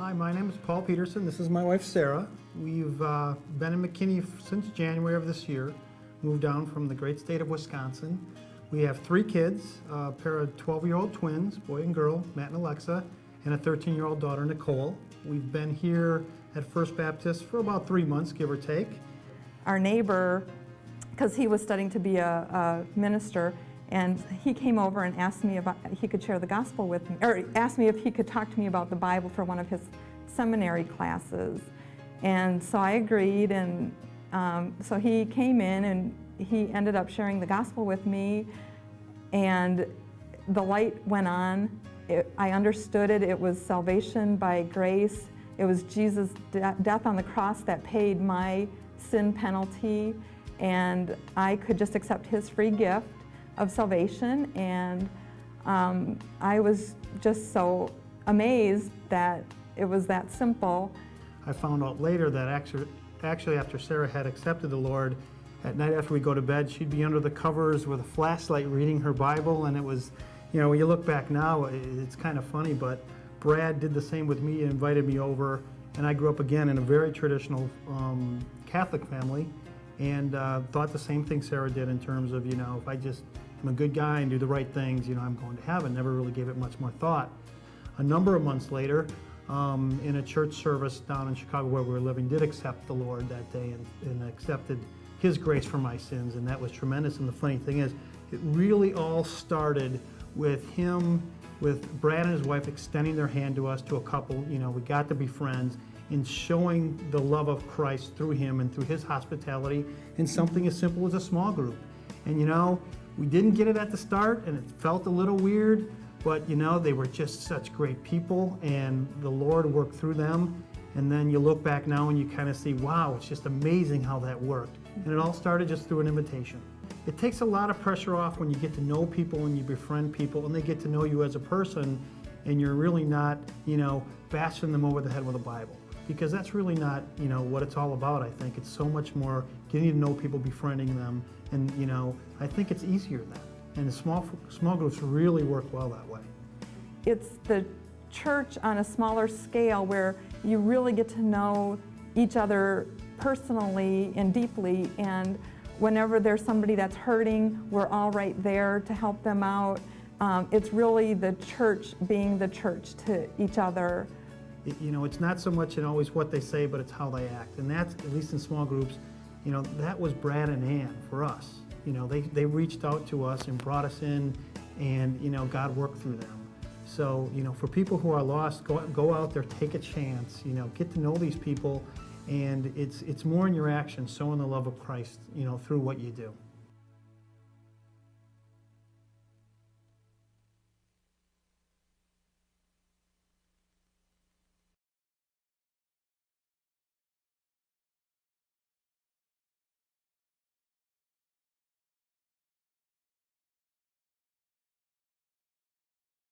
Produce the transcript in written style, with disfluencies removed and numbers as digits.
Hi, my name is Paul Peterson. This is my wife, Sarah. We've been in McKinney since January of this year, moved down from the great state of Wisconsin. We have 3 kids, a pair of 12-year-old twins, boy and girl, Matt and Alexa, and a 13-year-old daughter, Nicole. We've been here at First Baptist for about 3 months, give or take. Our neighbor, because he was studying to be a minister, and he came over and asked me if he could share the gospel with me, or asked me if he could talk to me about the Bible for one of his seminary classes. And so I agreed, and so he came in and he ended up sharing the gospel with me, and the light went on. I understood it. It was salvation by grace. It was Jesus' death on the cross that paid my sin penalty, and I could just accept his free gift of salvation, and I was just so amazed that it was that simple. I found out later that actually after Sarah had accepted the Lord, at night after we go to bed, she'd be under the covers with a flashlight reading her Bible, and it was, you know, when you look back now, it's kind of funny, but Brad did the same with me and invited me over, and I grew up again in a very traditional Catholic family, and thought the same thing Sarah did in terms of, you know, if I just am a good guy and do the right things, you know, I'm going to heaven. Never really gave it much more thought. A number of months later, in a church service down in Chicago where we were living, did accept the Lord that day and accepted his grace for my sins, and that was tremendous. And the funny thing is, it really all started with him, with Brad and his wife extending their hand to us, to a couple. You know, we got to be friends, in showing the love of Christ through him and through his hospitality in something as simple as a small group. And you know, we didn't get it at the start, and it felt a little weird, but you know, they were just such great people, and the Lord worked through them. And then you look back now and you kind of see, wow, it's just amazing how that worked. And it all started just through an invitation. It takes a lot of pressure off when you get to know people and you befriend people and they get to know you as a person, and you're really not, you know, bashing them over the head with a Bible. Because that's really not, you know, what it's all about. I think it's so much more getting to know people, befriending them, and you know, I think it's easier then. And the small groups really work well that way. It's the church on a smaller scale where you really get to know each other personally and deeply, and whenever there's somebody that's hurting, we're all right there to help them out. It's really the church being the church to each other. You know, it's not so much in always what they say, but it's how they act. And that's, at least in small groups, you know, that was Brad and Ann for us. You know, they reached out to us and brought us in, and, you know, God worked through them. So, you know, for people who are lost, go out there, take a chance, you know, get to know these people, and it's more in your actions, showing the love of Christ, you know, through what you do.